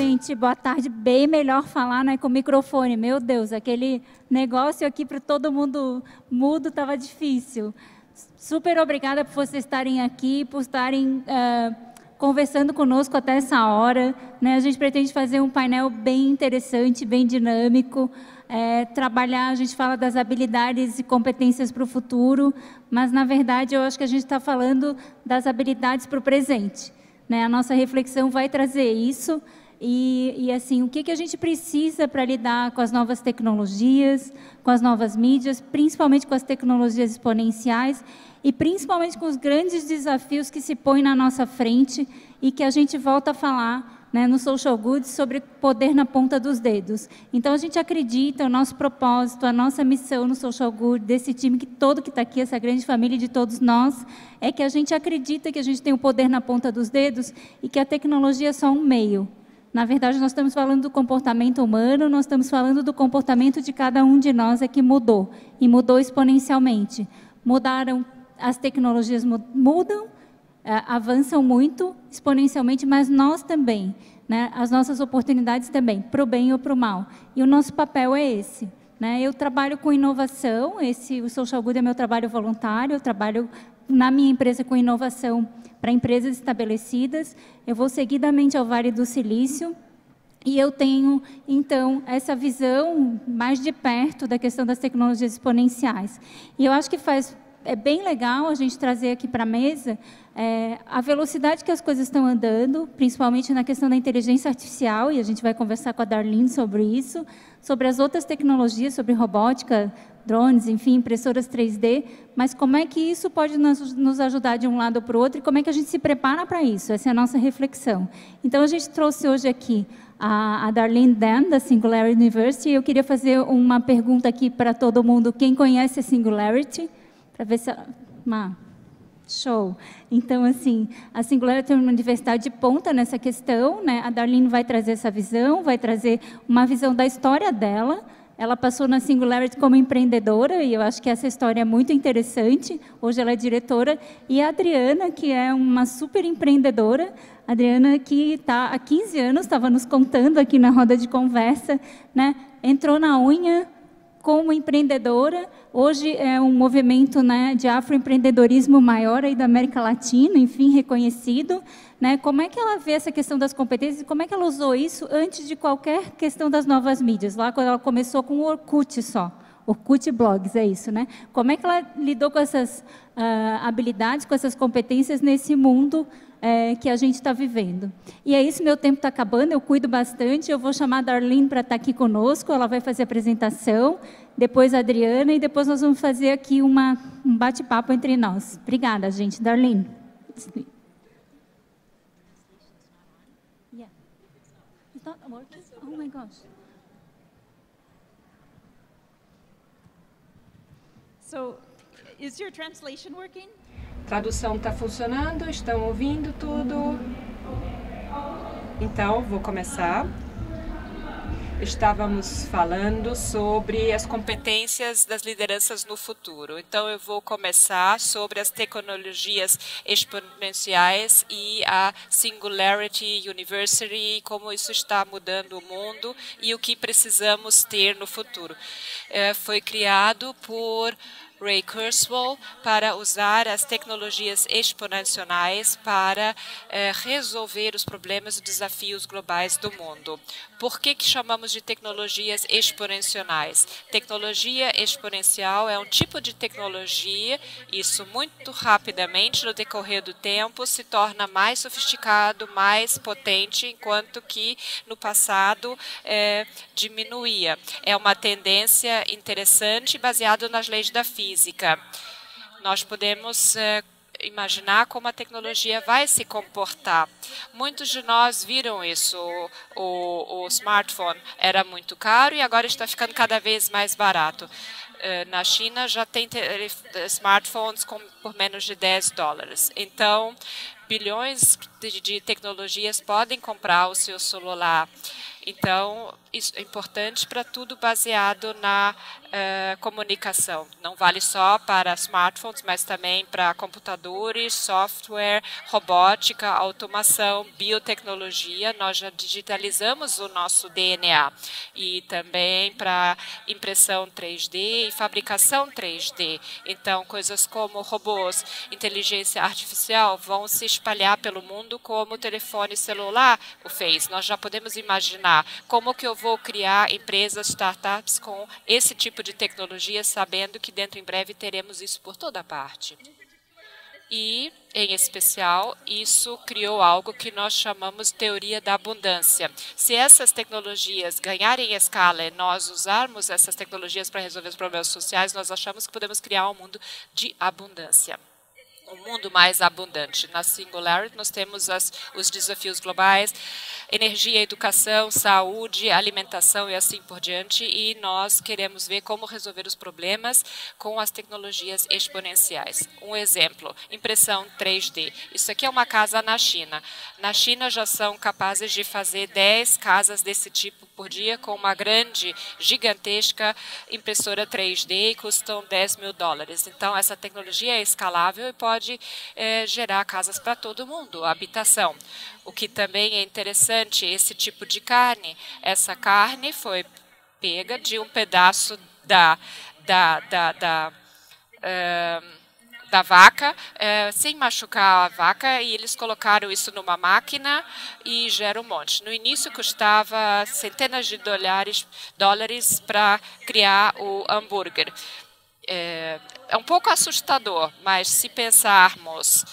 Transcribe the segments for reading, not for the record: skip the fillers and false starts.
gente, boa tarde. Bem melhor falar, né, com o microfone. Meu Deus, aquele negócio aqui para todo mundo mudo estava difícil. Super obrigada por vocês estarem aqui, por estarem conversando conosco até essa hora, né? A gente pretende fazer um painel bem interessante, bem dinâmico, trabalhar, a gente fala das habilidades e competências para o futuro, mas, na verdade, eu acho que a gente está falando das habilidades para o presente, né? A nossa reflexão vai trazer isso e assim, o que a gente precisa para lidar com as novas tecnologias, com as novas mídias, principalmente com as tecnologias exponenciais e principalmente com os grandes desafios que se põem na nossa frente e que a gente volta a falar, né, no Social Good sobre poder na ponta dos dedos. Então, a gente acredita, o nosso propósito, a nossa missão no Social Good, desse time que está aqui, essa grande família de todos nós, é que a gente acredita que a gente tem o poder na ponta dos dedos e que a tecnologia é só um meio. Na verdade, nós estamos falando do comportamento humano, nós estamos falando do comportamento de cada um de nós que mudou, e mudou exponencialmente. Mudaram, as tecnologias mudam, avançam muito exponencialmente, mas nós também, né? As nossas oportunidades também, para o bem ou para o mal. E o nosso papel é esse, né? Eu trabalho com inovação, o Social Good é meu trabalho voluntário, eu trabalho na minha empresa com inovação para empresas estabelecidas. Eu vou seguidamente ao Vale do Silício e eu tenho, então, essa visão mais de perto da questão das tecnologias exponenciais. E eu acho que é bem legal a gente trazer aqui para a mesa a velocidade que as coisas estão andando, principalmente na questão da inteligência artificial, e a gente vai conversar com a Darlene sobre isso, sobre as outras tecnologias, sobre robótica, drones, enfim, impressoras 3D, mas como é que isso pode nos ajudar de um lado para o outro e como é que a gente se prepara para isso? Essa é a nossa reflexão. Então, a gente trouxe hoje aqui a Darlene Dan, da Singularity University, e eu queria fazer uma pergunta aqui para todo mundo, quem conhece a Singularity? Para ver se... Show. Então, assim, a Singularity é uma universidade de ponta nessa questão, né? A Darlene vai trazer essa visão, vai trazer uma visão da história dela. Ela passou na Singularity como empreendedora, e eu acho que essa história é muito interessante. Hoje ela é diretora. E a Adriana, que é uma super empreendedora, a Adriana, que está há 15 anos, estava nos contando aqui na roda de conversa, né? Entrou na unha como empreendedora. Hoje é um movimento, né, de afroempreendedorismo maior aí da América Latina, enfim, reconhecido, né? Como é que ela vê essa questão das competências e como é que ela usou isso antes de qualquer questão das novas mídias, lá quando ela começou com o Orkut só. Orkut Blogs, é isso, né? Como é que ela lidou com essas habilidades, com essas competências nesse mundo que a gente está vivendo? E é isso, meu tempo está acabando, eu cuido bastante, eu vou chamar a Darlene para estar aqui conosco, ela vai fazer a apresentação, depois a Adriana, e depois nós vamos fazer aqui um bate-papo entre nós. Obrigada, gente. Darlene. Yeah. It's not working? Oh, my gosh. So, is your translation working? Tradução está funcionando? Estão ouvindo tudo? Então, vou começar. Estávamos falando sobre as competências das lideranças no futuro. Então, eu vou começar sobre as tecnologias exponenciais e a Singularity University, como isso está mudando o mundo e o que precisamos ter no futuro. Foi criado por Ray Kurzweil para usar as tecnologias exponenciais para resolver os problemas e desafios globais do mundo. Por que chamamos de tecnologias exponenciais? Tecnologia exponencial é um tipo de tecnologia, isso muito rapidamente, no decorrer do tempo, se torna mais sofisticado, mais potente, enquanto que no passado diminuía. É uma tendência interessante baseada nas leis da física. Nós podemos imaginar como a tecnologia vai se comportar. Muitos de nós viram isso. O smartphone era muito caro e agora está ficando cada vez mais barato. Na China já tem smartphones por menos de $10. Então, bilhões de tecnologias podem comprar o seu celular. Então, isso é importante para tudo baseado na comunicação. Não vale só para smartphones, mas também para computadores, software, robótica, automação, biotecnologia. Nós já digitalizamos o nosso DNA. E também para impressão 3D e fabricação 3D. Então, coisas como robôs, inteligência artificial vão se espalhar pelo mundo como o telefone celular o fez. Nós já podemos imaginar como que eu vou criar empresas, startups com esse tipo de tecnologia, sabendo que dentro em breve teremos isso por toda parte. E, em especial, isso criou algo que nós chamamos teoria da abundância. Se essas tecnologias ganharem escala e nós usarmos essas tecnologias para resolver os problemas sociais, nós achamos que podemos criar um mundo de abundância. Um mundo mais abundante. Na Singularity, nós temos os desafios globais, energia, educação, saúde, alimentação e assim por diante, e nós queremos ver como resolver os problemas com as tecnologias exponenciais. Um exemplo, impressão 3D. Isso aqui é uma casa na China. Na China já são capazes de fazer 10 casas desse tipo por dia com uma grande, gigantesca impressora 3D e custam $10 mil. Então, essa tecnologia é escalável e pode gerar casas para todo mundo, habitação. O que também é interessante, esse tipo de carne, essa carne foi pega de um pedaço da vaca, sem machucar a vaca, e eles colocaram isso numa máquina e gera um monte. No início custava centenas de dólares para criar o hambúrguer. É um pouco assustador, mas se pensarmos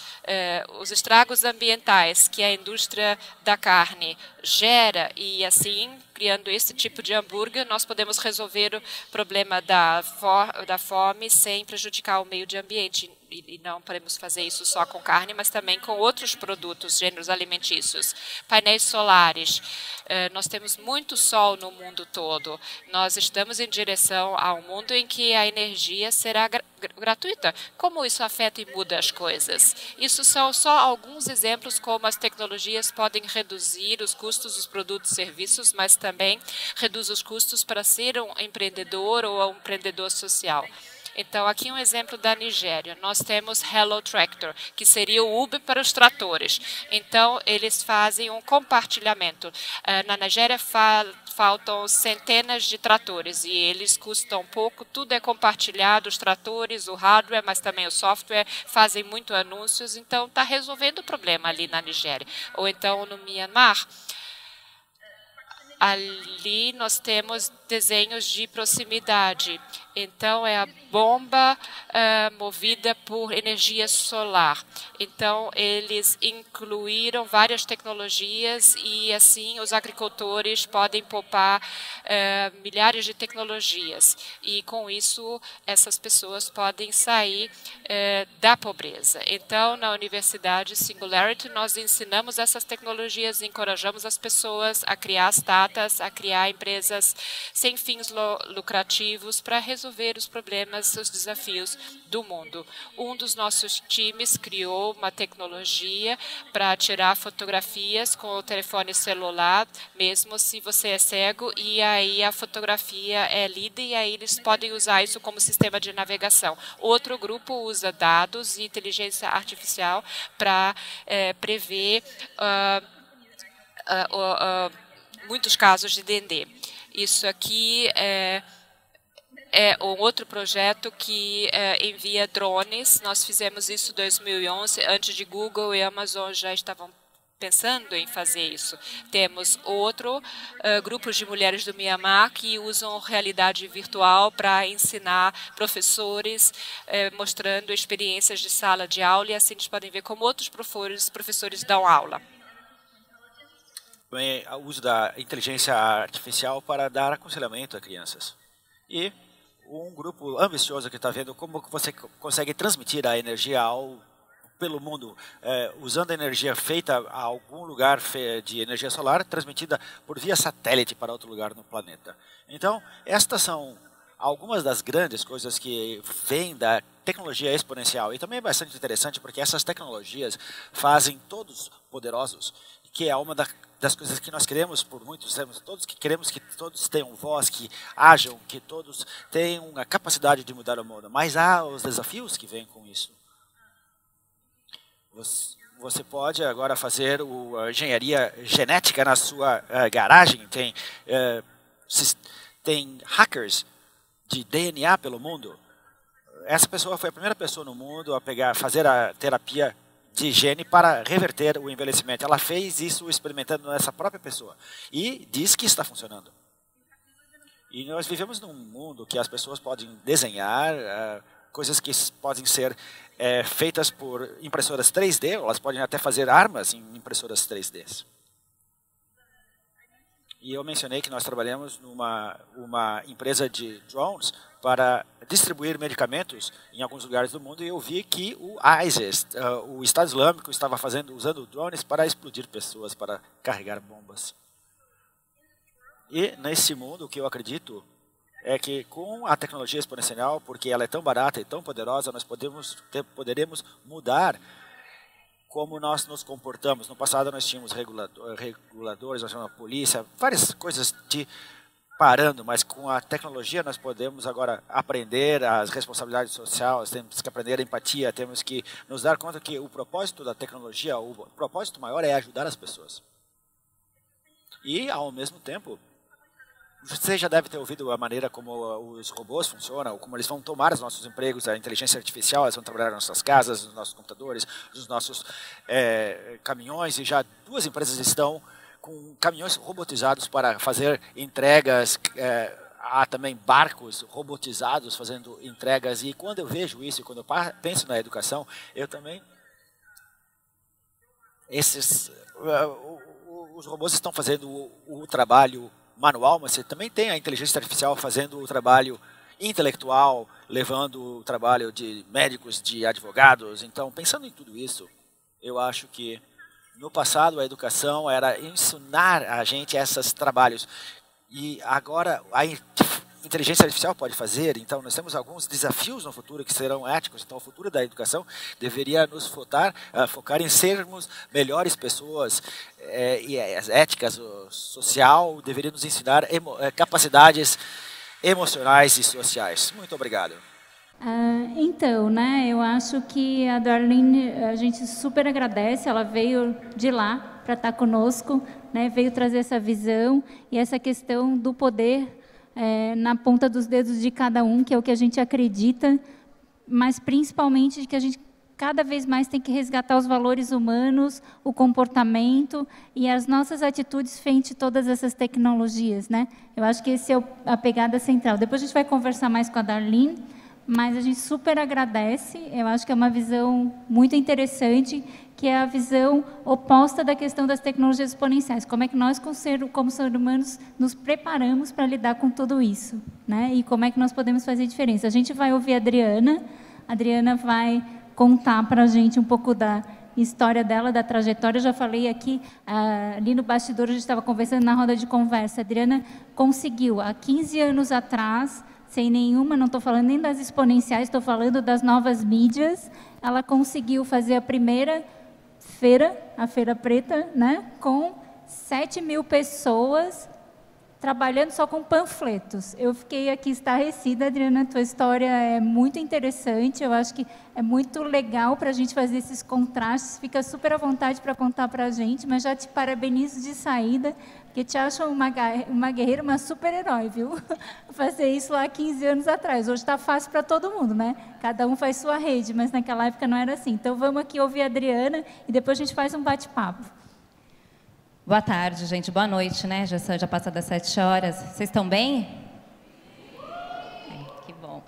os estragos ambientais que a indústria da carne gera e assim, criando esse tipo de hambúrguer, nós podemos resolver o problema da fome sem prejudicar o meio ambiente. E não podemos fazer isso só com carne, mas também com outros produtos, gêneros alimentícios. Painéis solares. Nós temos muito sol no mundo todo. Nós estamos em direção a um mundo em que a energia será gratuita. Como isso afeta e muda as coisas? Isso são só alguns exemplos como as tecnologias podem reduzir os custos dos produtos e serviços, mas também reduz os custos para ser um empreendedor ou um empreendedor social. Então, aqui um exemplo da Nigéria. Nós temos Hello Tractor, que seria o Uber para os tratores. Então, eles fazem um compartilhamento. Na Nigéria faltam centenas de tratores e eles custam pouco. Tudo é compartilhado, os tratores, o hardware, mas também o software, fazem muito anúncios. Então, está resolvendo o problema ali na Nigéria. Ou então, no Myanmar, ali nós temos desenhos de proximidade. Então, é a bomba movida por energia solar. Então, eles incluíram várias tecnologias e, assim, os agricultores podem poupar milhares de tecnologias. E, com isso, essas pessoas podem sair da pobreza. Então, na Universidade Singularity, nós ensinamos essas tecnologias, encorajamos as pessoas a criar startups, a criar empresas sem fins lucrativos para resolver os problemas, os desafios do mundo. Um dos nossos times criou uma tecnologia para tirar fotografias com o telefone celular, mesmo se você é cego, e aí a fotografia é lida e aí eles podem usar isso como sistema de navegação. Outro grupo usa dados e inteligência artificial para prever muitos casos de Dendê. Isso aqui é um outro projeto que envia drones. Nós fizemos isso em 2011, antes de Google e Amazon já estavam pensando em fazer isso. Temos outro grupo de mulheres do Myanmar que usam realidade virtual para ensinar professores, mostrando experiências de sala de aula, e assim eles podem ver como outros professores dão aula. O uso da inteligência artificial para dar aconselhamento a crianças. E um grupo ambicioso que está vendo como você consegue transmitir a energia pelo mundo, usando a energia feita a algum lugar de energia solar, transmitida por via satélite para outro lugar no planeta. Então, estas são algumas das grandes coisas que vêm da tecnologia exponencial. E também é bastante interessante porque essas tecnologias fazem todos poderosos, que é uma das coisas que nós queremos por muitos anos. Todos que queremos que todos tenham voz, que ajam, que todos tenham a capacidade de mudar o mundo. Mas há os desafios que vêm com isso. Você pode agora fazer a engenharia genética na sua garagem. Tem hackers de DNA pelo mundo. Essa pessoa foi a primeira pessoa no mundo a fazer a terapia de gene para reverter o envelhecimento. Ela fez isso experimentando nessa própria pessoa e diz que está funcionando. E nós vivemos num mundo que as pessoas podem desenhar coisas que podem ser feitas por impressoras 3D, elas podem até fazer armas em impressoras 3D. E eu mencionei que nós trabalhamos numa empresa de drones para distribuir medicamentos em alguns lugares do mundo, e eu vi que o ISIS, o Estado Islâmico, estava usando drones para explodir pessoas, para carregar bombas. E nesse mundo, o que eu acredito é que com a tecnologia exponencial, porque ela é tão barata e tão poderosa, nós poderemos mudar como nós nos comportamos. No passado nós tínhamos reguladores, nós tínhamos a polícia, várias coisas parando, mas com a tecnologia nós podemos agora aprender as responsabilidades sociais, temos que aprender a empatia, temos que nos dar conta que o propósito da tecnologia, o propósito maior é ajudar as pessoas. E, ao mesmo tempo, você já deve ter ouvido a maneira como os robôs funcionam, ou como eles vão tomar os nossos empregos, a inteligência artificial, eles vão trabalhar nas nossas casas, nos nossos computadores, nos nossos caminhões, e já 2 empresas estão com caminhões robotizados para fazer entregas, há também barcos robotizados fazendo entregas, e quando eu vejo isso, e quando eu penso na educação, eu também... Os robôs estão fazendo o trabalho manual, mas você também tem a inteligência artificial fazendo o trabalho intelectual, levando o trabalho de médicos, de advogados. Então, pensando em tudo isso, eu acho que no passado a educação era ensinar a gente esses trabalhos. E agora a inteligência artificial pode fazer. Então, nós temos alguns desafios no futuro que serão éticos. Então, o futuro da educação deveria nos focar em sermos melhores pessoas. E as éticas, o social, deveria nos ensinar capacidades emocionais e sociais. Muito obrigado. Então, eu acho que a Darlene, a gente super agradece, ela veio de lá para estar conosco, veio trazer essa visão e essa questão do poder na ponta dos dedos de cada um, que é o que a gente acredita, mas principalmente de que a gente cada vez mais tem que resgatar os valores humanos, o comportamento e as nossas atitudes frente a todas essas tecnologias, Eu acho que essa é a pegada central. Depois a gente vai conversar mais com a Darlene, mas a gente super agradece. Eu acho que é uma visão muito interessante, que é a visão oposta da questão das tecnologias exponenciais. Como é que nós, como seres humanos, nos preparamos para lidar com tudo isso, E como é que nós podemos fazer diferença. A gente vai ouvir a Adriana. A Adriana vai contar para a gente um pouco da história dela, da trajetória. Eu já falei aqui, ali no bastidor, a gente estava conversando na roda de conversa. A Adriana conseguiu, há 15 anos atrás, sem nenhuma, não estou falando nem das exponenciais, estou falando das novas mídias, ela conseguiu fazer a primeira feira, a Feira Preta, com 7.000 pessoas trabalhando só com panfletos. Eu fiquei aqui estarrecida, Adriana, tua história é muito interessante, eu acho que é muito legal para a gente fazer esses contrastes, fica super à vontade para contar para a gente, mas já te parabenizo de saída, porque te acho uma guerreira, uma super-herói, viu? Fazer isso lá há 15 anos atrás. Hoje está fácil para todo mundo, Cada um faz sua rede, mas naquela época não era assim. Então, vamos aqui ouvir a Adriana e depois a gente faz um bate-papo. Boa tarde, gente. Boa noite, Já passou das 7 horas. Vocês estão bem? Que bom.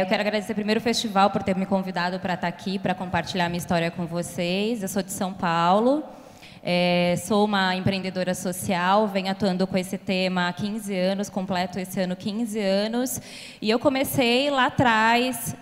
Eu quero agradecer primeiro o festival por ter me convidado para estar aqui, para compartilhar minha história com vocês. Eu sou de São Paulo. Sou uma empreendedora social, venho atuando com esse tema há 15 anos, completo esse ano 15 anos. E eu comecei lá atrás,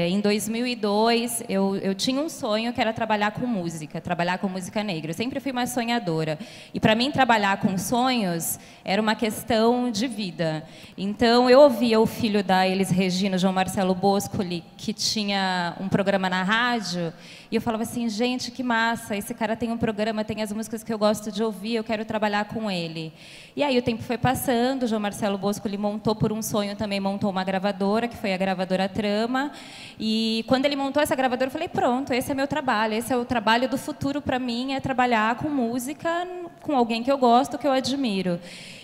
em 2002, eu tinha um sonho que era trabalhar com música negra. Eu sempre fui uma sonhadora. E para mim, trabalhar com sonhos era uma questão de vida. Então, eu ouvia o filho da Elis Regina, João Marcelo Boscoli, que tinha um programa na rádio, e eu falava assim, gente, que massa, esse cara tem um programa, tem as músicas que eu gosto de ouvir, eu quero trabalhar com ele. E aí o tempo foi passando, o João Marcelo Boscoli montou por um sonho, também montou uma gravadora, que foi a gravadora Trama, e quando ele montou essa gravadora, eu falei, pronto, esse é meu trabalho, esse é o trabalho do futuro para mim, é trabalhar com música, com alguém que eu gosto, que eu admiro.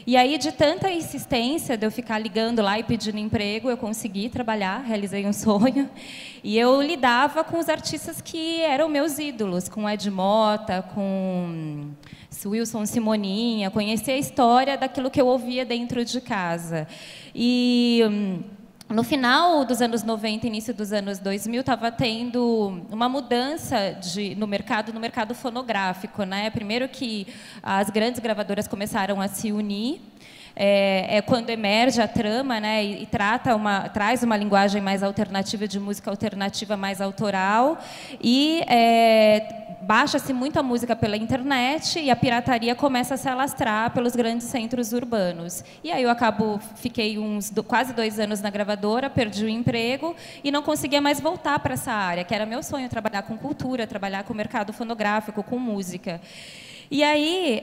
E aí, de tanta insistência de eu ficar ligando lá e pedindo emprego, eu consegui trabalhar, realizei um sonho. E eu lidava com os artistas que eram meus ídolos, com Ed Mota, com Wilson Simoninha, conheci a história daquilo que eu ouvia dentro de casa. E no final dos anos 90, início dos anos 2000, estava tendo uma mudança no mercado fonográfico, né? Primeiro que as grandes gravadoras começaram a se unir, quando emerge a Trama, né, e traz uma linguagem mais alternativa, de música alternativa mais autoral, e baixa-se muita música pela internet e a pirataria começa a se alastrar pelos grandes centros urbanos. E aí eu fiquei quase 2 anos na gravadora, perdi o emprego e não conseguia mais voltar para essa área, que era meu sonho, trabalhar com cultura, trabalhar com o mercado fonográfico, com música. E aí,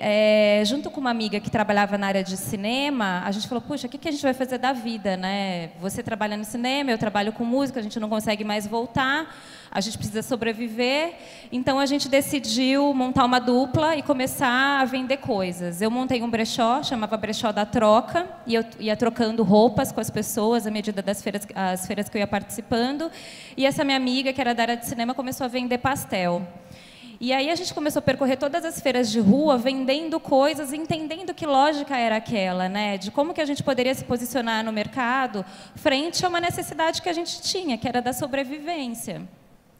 junto com uma amiga que trabalhava na área de cinema, a gente falou, puxa, o que a gente vai fazer da vida, né? Você trabalha no cinema, eu trabalho com música, a gente não consegue mais voltar, a gente precisa sobreviver. Então, a gente decidiu montar uma dupla e começar a vender coisas. Eu montei um brechó, chamava Brechó da Troca, e eu ia trocando roupas com as pessoas à medida das feiras que eu ia participando. E essa minha amiga, que era da área de cinema, começou a vender pastel. E aí a gente começou a percorrer todas as feiras de rua, vendendo coisas, entendendo que lógica era aquela, né? De como que a gente poderia se posicionar no mercado frente a uma necessidade que a gente tinha, que era da sobrevivência.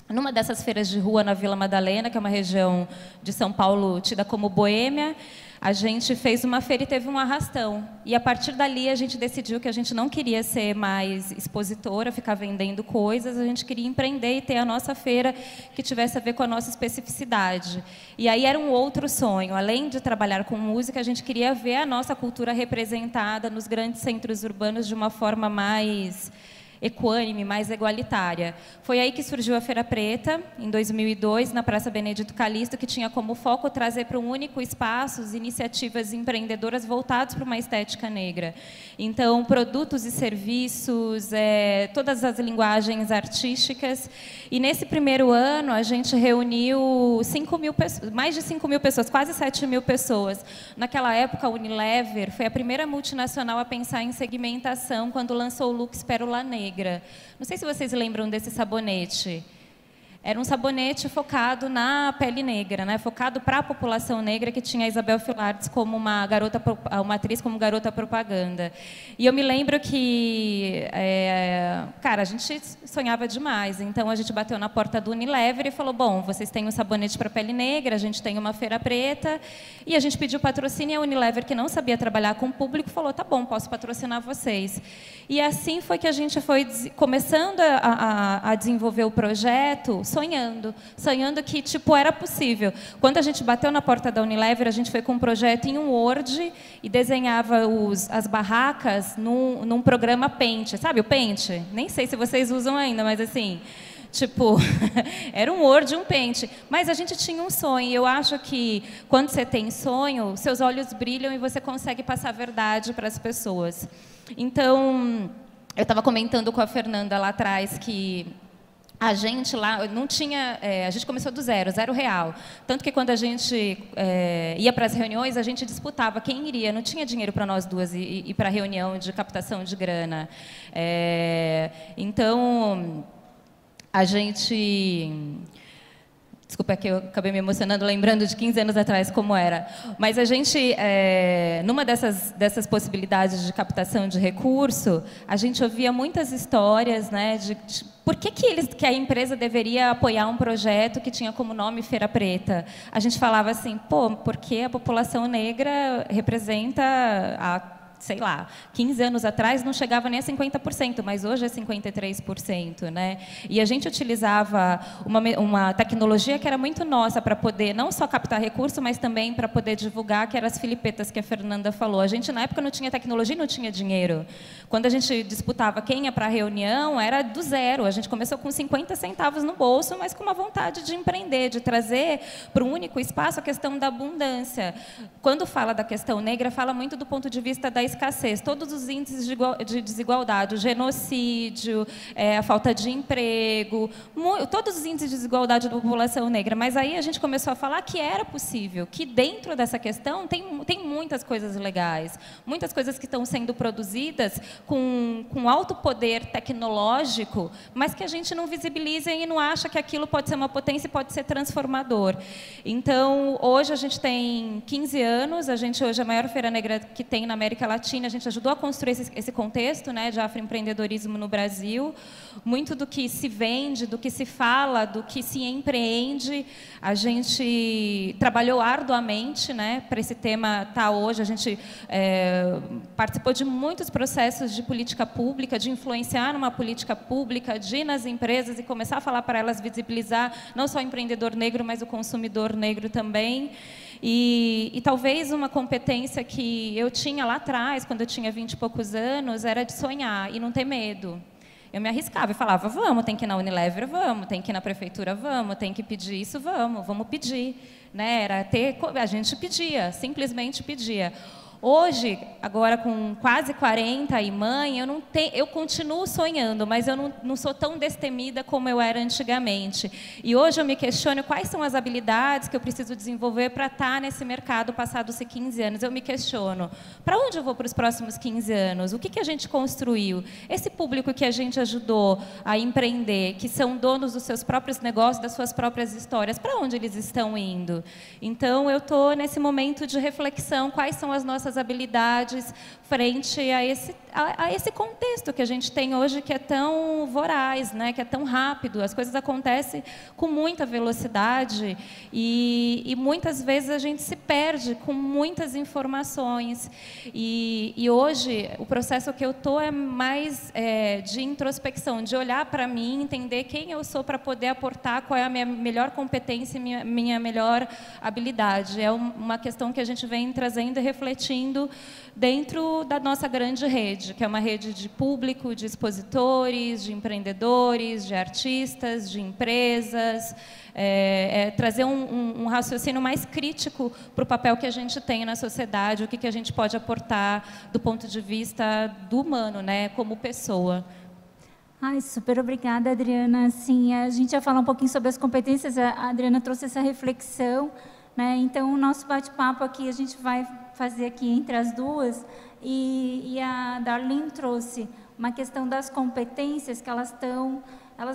Numa dessas feiras de rua na Vila Madalena, que é uma região de São Paulo tida como boêmia, a gente fez uma feira e teve um arrastão. E, a partir dali, a gente decidiu que a gente não queria ser mais expositora, ficar vendendo coisas, a gente queria empreender e ter a nossa feira que tivesse a ver com a nossa especificidade. E aí era um outro sonho. Além de trabalhar com música, a gente queria ver a nossa cultura representada nos grandes centros urbanos de uma forma mais equânime, mais igualitária. Foi aí que surgiu a Feira Preta, em 2002, na Praça Benedito Calixto, que tinha como foco trazer para um único espaço iniciativas empreendedoras voltadas para uma estética negra. Então, produtos e serviços, todas as linguagens artísticas. E nesse primeiro ano, a gente reuniu mais de 5 mil pessoas, quase 7 mil pessoas. Naquela época, a Unilever foi a primeira multinacional a pensar em segmentação quando lançou o Lux Pérola Negra. Não sei se vocês lembram desse sabonete. Era um sabonete focado na pele negra, né? Focado para a população negra, que tinha a Isabel Filardes como uma atriz como garota propaganda. E eu me lembro que, cara, a gente sonhava demais. Então, a gente bateu na porta do Unilever e falou, bom, vocês têm um sabonete para pele negra, a gente tem uma Feira Preta. E a gente pediu patrocínio, e a Unilever, que não sabia trabalhar com o público, falou, tá bom, posso patrocinar vocês. E assim foi que a gente foi começando a desenvolver o projeto, sonhando que, tipo, era possível. Quando a gente bateu na porta da Unilever, a gente foi com um projeto em um Word e desenhava as barracas num programa Paint. Sabe o Paint? Nem sei se vocês usam ainda, mas assim, tipo, era um Word, um Paint. Mas a gente tinha um sonho, e eu acho que quando você tem sonho, seus olhos brilham e você consegue passar a verdade para as pessoas. Então, eu estava comentando com a Fernanda lá atrás que a gente lá não tinha, a gente começou do zero real. Tanto que quando a gente ia para as reuniões, a gente disputava quem iria. Não tinha dinheiro para nós duas ir para a reunião de captação de grana. Então, a gente Desculpa que eu acabei me emocionando lembrando de 15 anos atrás como era. Mas a gente, numa dessas possibilidades de captação de recurso, a gente ouvia muitas histórias, né, de por que a empresa deveria apoiar um projeto que tinha como nome Feira Preta. A gente falava assim, pô, porque a população negra representa sei lá, 15 anos atrás não chegava nem a 50%, mas hoje é 53%, né? E a gente utilizava uma tecnologia que era muito nossa para poder não só captar recurso, mas também para poder divulgar, que eram as filipetas que a Fernanda falou. A gente, na época, não tinha tecnologia e não tinha dinheiro. Quando a gente disputava quem ia para a reunião, era do zero. A gente começou com 50 centavos no bolso, mas com uma vontade de empreender, de trazer para um único espaço a questão da abundância. Quando fala da questão negra, fala muito do ponto de vista da escassez, todos os índices de desigualdade, o genocídio, a falta de emprego, todos os índices de desigualdade da população negra. Mas aí a gente começou a falar que era possível, que dentro dessa questão tem muitas coisas legais, muitas coisas que estão sendo produzidas com alto poder tecnológico, mas que a gente não visibiliza e não acha que aquilo pode ser uma potência e pode ser transformador. Então, hoje a gente tem 15 anos, a gente hoje é a maior feira negra que tem na América Latina. A gente ajudou a construir esse contexto, né, de afroempreendedorismo no Brasil. Muito do que se vende, do que se fala, do que se empreende, a gente trabalhou arduamente, né, para esse tema estar hoje. A gente participou de muitos processos de política pública, de influenciar numa política pública, de ir nas empresas e começar a falar para elas visibilizar não só o empreendedor negro, mas o consumidor negro também. E talvez uma competência que eu tinha lá atrás, quando eu tinha 20 e poucos anos, era de sonhar e não ter medo. Eu me arriscava e falava, vamos, tem que ir na Unilever, vamos, tem que ir na prefeitura, vamos, tem que pedir isso, vamos pedir. Né? A gente pedia, simplesmente pedia. Hoje, agora com quase 40 e mãe, eu continuo sonhando, mas eu não sou tão destemida como eu era antigamente. E hoje eu me questiono quais são as habilidades que eu preciso desenvolver para estar nesse mercado passados 15 anos. Eu me questiono, para onde eu vou para os próximos 15 anos? O que a gente construiu? Esse público que a gente ajudou a empreender, que são donos dos seus próprios negócios, das suas próprias histórias, para onde eles estão indo? Então, eu estou nesse momento de reflexão, quais são as nossas habilidades frente a esse contexto que a gente tem hoje, que é tão voraz, né, que é tão rápido, as coisas acontecem com muita velocidade e muitas vezes a gente se perde com muitas informações. E hoje, o processo que eu estou é mais de introspecção, de olhar para mim, entender quem eu sou para poder aportar, qual é a minha melhor competência e minha melhor habilidade. É uma questão que a gente vem trazendo e refletindo dentro da nossa grande rede, que é uma rede de público, de expositores, de empreendedores, de artistas, de empresas, trazer um raciocínio mais crítico para o papel que a gente tem na sociedade, o que a gente pode aportar do ponto de vista do humano, né, como pessoa. Ai, super obrigada, Adriana. Assim, a gente ia falar um pouquinho sobre as competências, a Adriana trouxe essa reflexão, né? Então, o nosso bate-papo aqui, a gente vai fazer aqui entre as duas, e a Darlene trouxe uma questão das competências que elas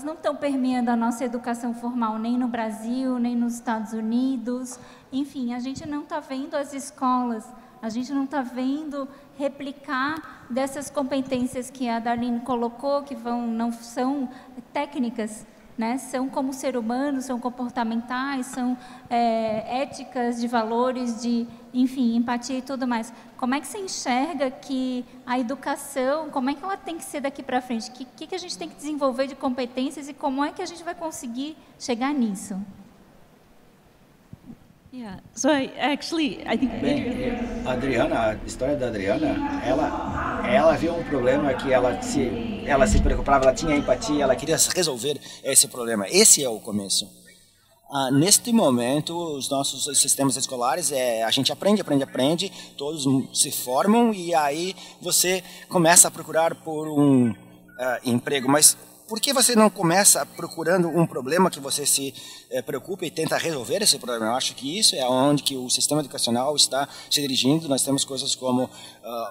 não estão permeando a nossa educação formal, nem no Brasil, nem nos Estados Unidos. Enfim, a gente não está vendo as escolas, a gente não está vendo replicar dessas competências que a Darlene colocou, que não são técnicas, né? São como ser humano, são comportamentais, são éticas, de valores, de, enfim, empatia e tudo mais. Como é que você enxerga que a educação, como é que ela tem que ser daqui para frente? O que a gente tem que desenvolver de competências e como é que a gente vai conseguir chegar nisso? Yeah. So I think A história da Adriana, ela viu um problema que ela se preocupava, ela tinha empatia, ela queria resolver esse problema. Esse é o começo. Neste momento, os nossos sistemas escolares, a gente aprende, todos se formam e aí você começa a procurar por um emprego, mas por que você não começa procurando um problema que você se preocupa e tenta resolver esse problema? Eu acho que isso é onde que o sistema educacional está se dirigindo. Nós temos coisas como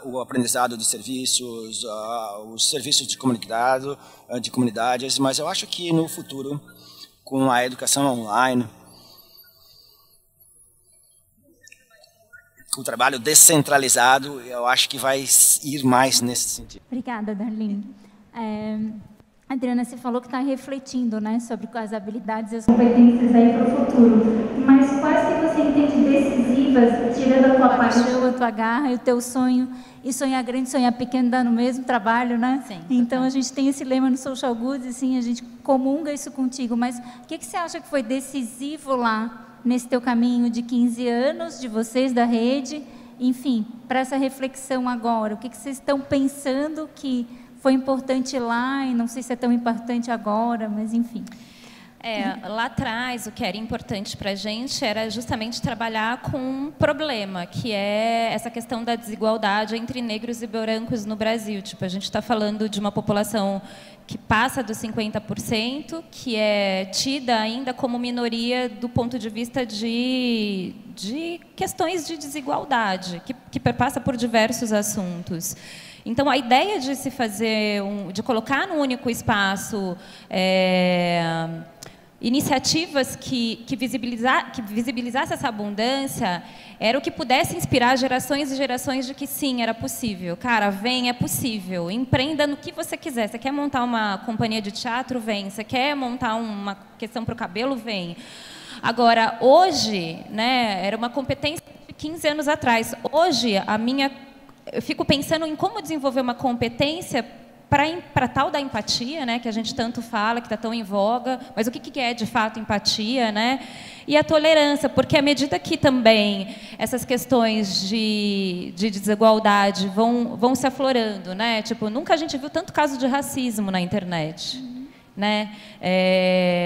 o aprendizado de serviços, os serviços de comunidades, mas eu acho que no futuro, com a educação online, o trabalho descentralizado, eu acho que vai ir mais nesse sentido. Obrigada, Darlene. Adriana, você falou que está refletindo, né, sobre as habilidades e as competências aí para o futuro. Mas quais que você entende decisivas, tirando a tua paixão, a tua garra e o teu sonho? E sonhar grande, sonhar pequeno dá no mesmo trabalho, né? Sim, então, a gente tem esse lema no Social Goods, assim, a gente comunga isso contigo. Mas o que você acha que foi decisivo lá, nesse teu caminho de 15 anos, de vocês, da rede? Enfim, para essa reflexão agora, o que vocês estão pensando que foi importante lá e não sei se é tão importante agora, mas enfim. Lá atrás, o que era importante para a gente era justamente trabalhar com um problema, que é essa questão da desigualdade entre negros e brancos no Brasil. Tipo, a gente está falando de uma população que passa dos 50%, que é tida ainda como minoria do ponto de vista de questões de desigualdade, que perpassa por diversos assuntos. Então, a ideia de se fazer, de colocar num único espaço iniciativas que visibilizassem essa abundância era o que pudesse inspirar gerações e gerações de que sim, era possível. Cara, vem, é possível. Empreenda no que você quiser. Você quer montar uma companhia de teatro? Vem. Você quer montar uma questão para o cabelo? Vem. Agora, hoje, né, era uma competência de 15 anos atrás. Hoje, eu fico pensando em como desenvolver uma competência para tal da empatia, né, que a gente tanto fala, que está tão em voga, mas o que é de fato empatia, né? E a tolerância, porque à medida que também essas questões de desigualdade vão se aflorando, né? Tipo, nunca a gente viu tanto caso de racismo na internet. Né?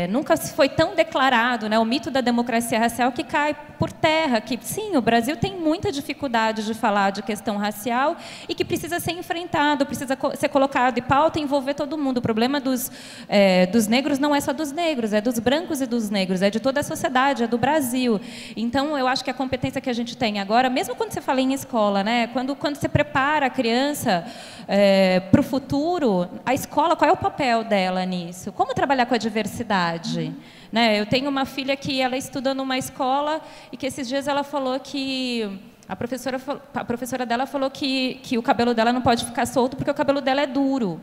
Nunca foi tão declarado, né, o mito da democracia racial que cai por terra, que sim, o Brasil tem muita dificuldade de falar de questão racial e que precisa ser enfrentado, precisa ser colocado em pauta e envolver todo mundo. O problema dos negros não é só dos negros, é dos brancos e dos negros, é de toda a sociedade, é do Brasil. Então, eu acho que a competência que a gente tem agora, mesmo quando você fala em escola, né, quando você prepara a criança para o futuro, a escola, qual é o papel dela nisso? Como trabalhar com a diversidade? Né? Eu tenho uma filha que ela estuda numa escola e que esses dias ela falou que a professora dela falou que o cabelo dela não pode ficar solto porque o cabelo dela é duro.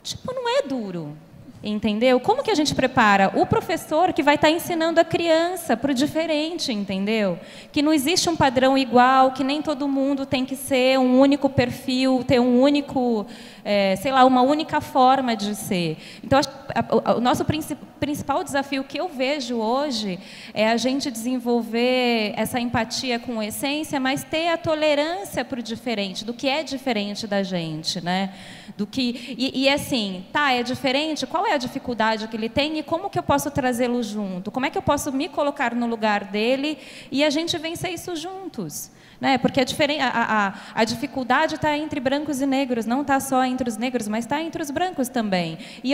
Tipo, não é duro. Entendeu? Como que a gente prepara o professor que vai estar ensinando a criança para o diferente, entendeu? Que não existe um padrão igual, que nem todo mundo tem que ser um único perfil, ter um único, sei lá, uma única forma de ser. Então, o nosso principal desafio que eu vejo hoje é a gente desenvolver essa empatia com essência, mas ter a tolerância para o diferente, do que é diferente da gente, né? E assim, tá, é diferente, qual é a dificuldade que ele tem e como que eu posso trazê-lo junto? Como é que eu posso me colocar no lugar dele e a gente vencer isso juntos? Né? Porque a dificuldade está entre brancos e negros, não está só entre os negros, mas está entre os brancos também. E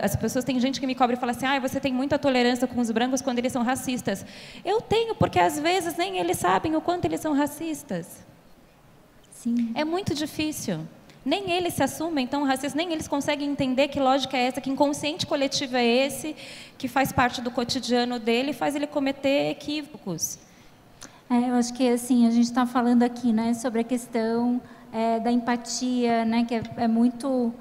as pessoas, tem gente que me cobra e fala assim, você tem muita tolerância com os brancos quando eles são racistas. Eu tenho, porque às vezes nem eles sabem o quanto eles são racistas. Sim. É muito difícil. Nem eles se assumem tão racistas, nem eles conseguem entender que lógica é essa, que inconsciente coletivo é esse, que faz parte do cotidiano dele e faz ele cometer equívocos. Eu acho que assim, a gente está falando aqui, né, sobre a questão da empatia, né, que é muito...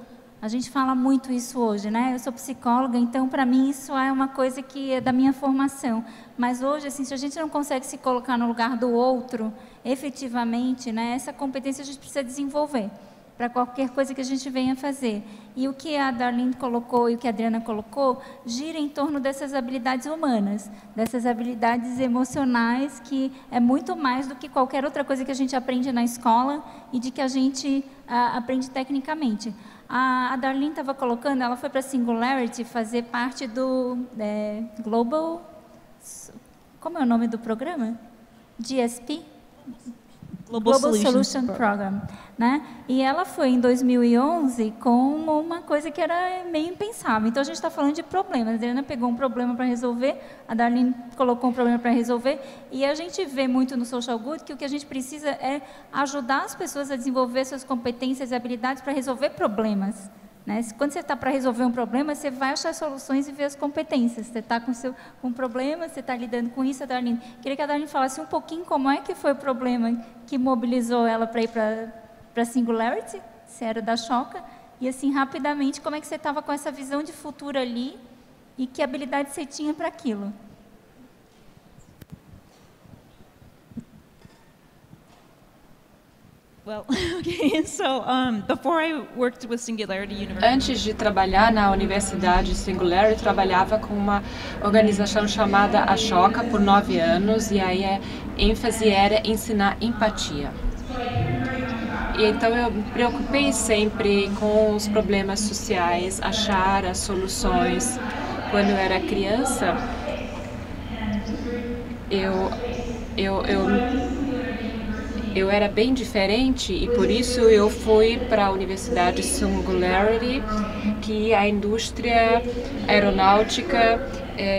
A gente fala muito isso hoje, né? Eu sou psicóloga, então, para mim, isso é uma coisa que é da minha formação. Mas hoje, assim, se a gente não consegue se colocar no lugar do outro, efetivamente, né, essa competência a gente precisa desenvolver para qualquer coisa que a gente venha fazer. E o que a Darlene colocou e o que a Adriana colocou gira em torno dessas habilidades humanas, dessas habilidades emocionais, que é muito mais do que qualquer outra coisa que a gente aprende na escola e de que a gente aprende tecnicamente. A Darlene estava colocando, ela foi para a Singularity fazer parte do Global... Como é o nome do programa? GSP? Global Solution Program, né? E ela foi em 2011 com uma coisa que era meio impensável. Então, a gente está falando de problemas. A Adriana pegou um problema para resolver, a Darlene colocou um problema para resolver, e a gente vê muito no Social Good que o que a gente precisa é ajudar as pessoas a desenvolver suas competências e habilidades para resolver problemas, Né? Quando você está para resolver um problema, você vai achar soluções e ver as competências. Você está com um problema, você está lidando com isso, a Darlene. Queria que a Darlene falasse um pouquinho como é que foi o problema que mobilizou ela para ir para Singularity, se era da Choca, e assim, rapidamente, como é que você estava com essa visão de futuro ali e que habilidade você tinha para aquilo. Well, okay, so before I worked with Singularity University. Antes de trabalhar na Universidade Singularity, trabalhava com uma organização chamada A Choca por 9 anos, e aí a ênfase era ensinar empatia. E então eu me preocupei sempre com os problemas sociais, achar as soluções. Quando eu era criança, eu era bem diferente, e por isso eu fui para a Universidade Singularity, que a indústria aeronáutica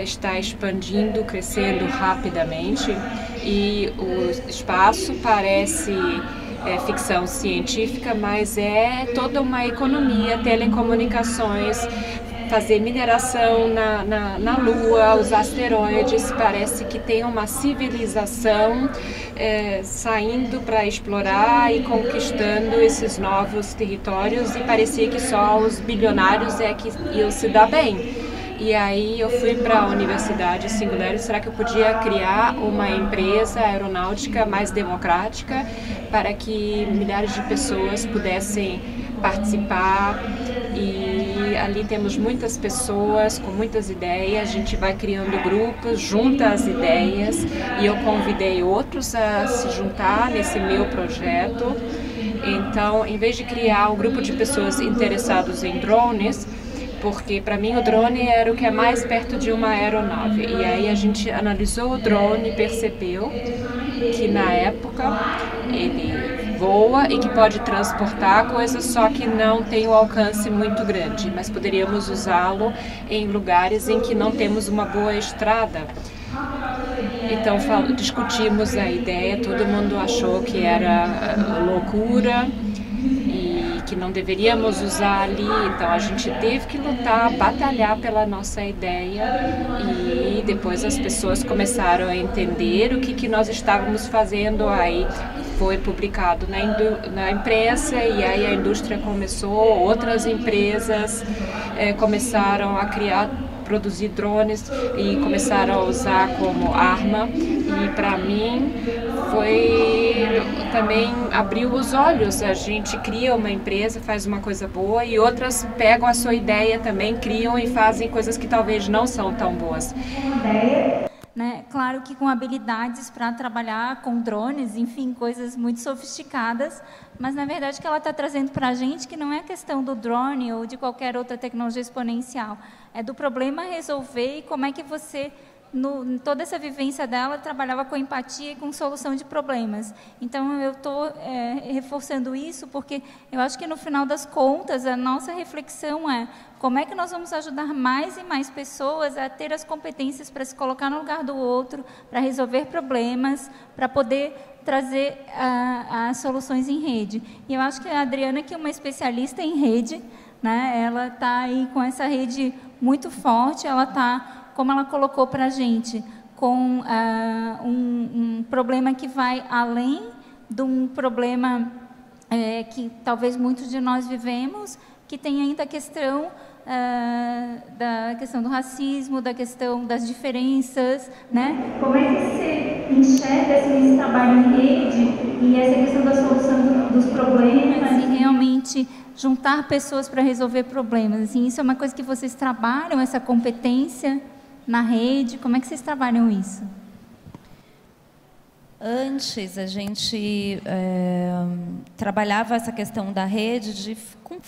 está expandindo, crescendo rapidamente, e o espaço parece ficção científica, mas é toda uma economia, telecomunicações, fazer mineração na Lua, os asteroides. Parece que tem uma civilização saindo para explorar e conquistando esses novos territórios, e parecia que só os bilionários que iam se dar bem. E aí eu fui para a Universidade Singularity. Será que eu podia criar uma empresa aeronáutica mais democrática para que milhares de pessoas pudessem participar? E ali temos muitas pessoas com muitas ideias, a gente vai criando grupos, junta as ideias, e eu convidei outros a se juntar nesse meu projeto. Então, em vez de criar um grupo de pessoas interessadas em drones, porque para mim o drone era o que é mais perto de uma aeronave, e aí a gente analisou o drone e percebeu que na época ele voa e que pode transportar coisas, só que não tem um alcance muito grande, mas poderíamos usá-lo em lugares em que não temos uma boa estrada. Então discutimos a ideia, todo mundo achou que era loucura e que não deveríamos usar ali. Então a gente teve que lutar, batalhar pela nossa ideia, e depois as pessoas começaram a entender o que nós estávamos fazendo. Aí foi publicado na imprensa, e aí a indústria começou, outras empresas começaram a produzir drones e começaram a usar como arma. E para mim foi também abriu os olhos. A gente cria uma empresa, faz uma coisa boa, e outras pegam a sua ideia também, criam e fazem coisas que talvez não são tão boas. Né? Claro que com habilidades para trabalhar com drones, enfim, coisas muito sofisticadas, mas na verdade o que ela está trazendo para a gente que não é questão do drone ou de qualquer outra tecnologia exponencial, é do problema a resolver, e como é que você, toda essa vivência dela, trabalhava com empatia e com solução de problemas. Então eu estou reforçando isso porque eu acho que no final das contas a nossa reflexão é como é que nós vamos ajudar mais e mais pessoas a ter as competências para se colocar no lugar do outro, para resolver problemas, para poder trazer as soluções em rede. E eu acho que a Adriana, que é uma especialista em rede, né, ela está aí com essa rede muito forte, ela está, como ela colocou para a gente, com um problema que vai além de um problema que talvez muitos de nós vivemos, que tem ainda a questão da questão do racismo, da questão das diferenças, né? Como é que você enxerga esse trabalho em rede e essa questão da solução dos problemas e realmente juntar pessoas para resolver problemas? Assim, isso é uma coisa que vocês trabalham, essa competência na rede? Como é que vocês trabalham isso? Antes, a gente trabalhava essa questão da rede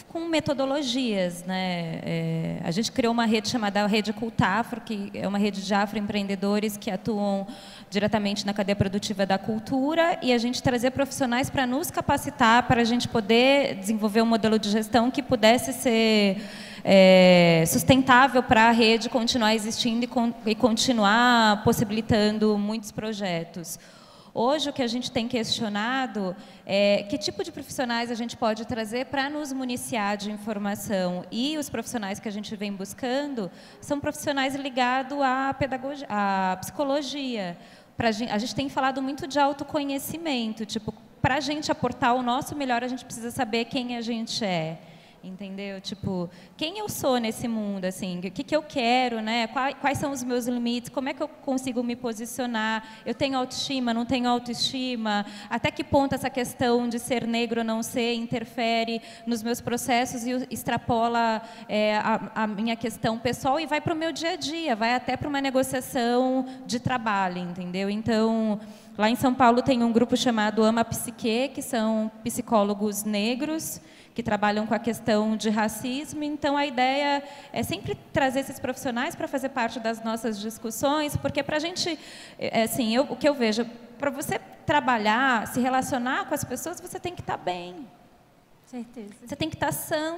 com metodologias, né? A gente criou uma rede chamada Rede Cultafro, que é uma rede de afroempreendedores que atuam diretamente na cadeia produtiva da cultura, e a gente trazia profissionais para nos capacitar, para a gente poder desenvolver um modelo de gestão que pudesse ser sustentável para a rede continuar existindo e continuar possibilitando muitos projetos. Hoje, o que a gente tem questionado é que tipo de profissionais a gente pode trazer para nos municiar de informação. E os profissionais que a gente vem buscando são profissionais ligados à pedagogia, à psicologia. A gente tem falado muito de autoconhecimento, tipo, para a gente aportar o nosso melhor, a gente precisa saber quem a gente é. Entendeu? Tipo, quem eu sou nesse mundo, assim, o que eu quero, né? Quais são os meus limites, como é que eu consigo me posicionar, eu tenho autoestima, não tenho autoestima, até que ponto essa questão de ser negro ou não ser interfere nos meus processos e extrapola a minha questão pessoal e vai para o meu dia a dia, vai até para uma negociação de trabalho, entendeu? Então, lá em São Paulo tem um grupo chamado Ama Psique, que são psicólogos negros, que trabalham com a questão de racismo. Então, a ideia é sempre trazer esses profissionais para fazer parte das nossas discussões, porque para a gente, assim, o que eu vejo, para você trabalhar, se relacionar com as pessoas, você tem que estar bem. Certeza. Você tem que estar sã,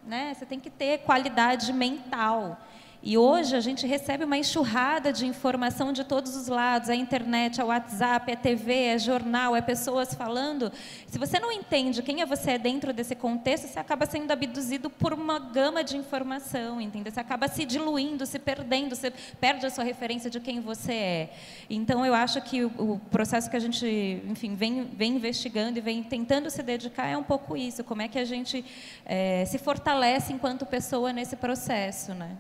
né? Você tem que ter qualidade mental. E hoje a gente recebe uma enxurrada de informação de todos os lados, a internet, é o WhatsApp, é TV, é jornal, é pessoas falando. Se você não entende quem você é dentro desse contexto, você acaba sendo abduzido por uma gama de informação, entendeu? Você acaba se diluindo, se perdendo, você perde a sua referência de quem você é. Então, eu acho que o processo que a gente, enfim, vem investigando e vem tentando se dedicar é um pouco isso, como é que a gente se fortalece enquanto pessoa nesse processo, né?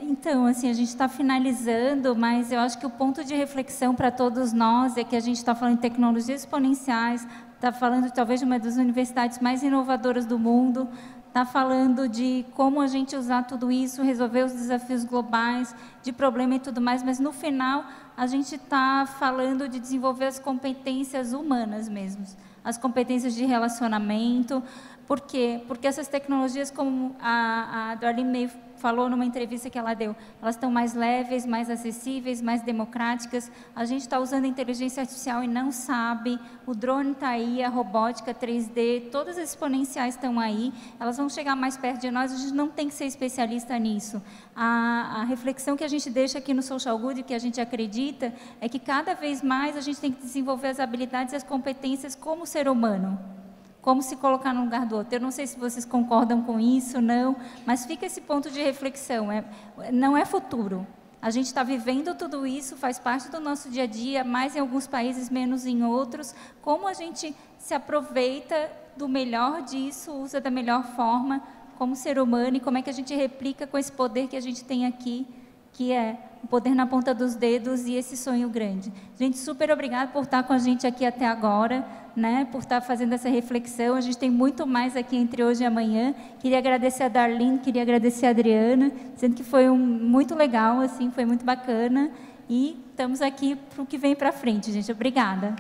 Então, assim, a gente está finalizando, mas eu acho que o ponto de reflexão para todos nós é que a gente está falando de tecnologias exponenciais, está falando talvez de uma das universidades mais inovadoras do mundo, está falando de como a gente usar tudo isso, resolver os desafios globais, de problema e tudo mais, mas no final a gente está falando de desenvolver as competências humanas mesmo, as competências de relacionamento. Por quê? Porque essas tecnologias, como a Darlene May falou numa entrevista que ela deu, elas estão mais leves, mais acessíveis, mais democráticas. A gente está usando a inteligência artificial e não sabe. O drone está aí, a robótica 3D, todas as exponenciais estão aí. Elas vão chegar mais perto de nós, a gente não tem que ser especialista nisso. A reflexão que a gente deixa aqui no Social Good, que a gente acredita, é que cada vez mais a gente tem que desenvolver as habilidades e as competências como ser humano. Como se colocar no lugar do outro. Eu não sei se vocês concordam com isso, não, mas fica esse ponto de reflexão. Não é futuro. A gente está vivendo tudo isso, faz parte do nosso dia a dia, mais em alguns países, menos em outros. Como a gente se aproveita do melhor disso, usa da melhor forma como ser humano e como é que a gente replica com esse poder que a gente tem aqui, que é o poder na ponta dos dedos e esse sonho grande. Gente, super obrigada por estar com a gente aqui até agora, né, por estar fazendo essa reflexão. A gente tem muito mais aqui entre hoje e amanhã. Queria agradecer a Darlene, queria agradecer a Adriana, dizendo que foi muito legal, assim, foi muito bacana. E estamos aqui para o que vem para frente, gente. Obrigada.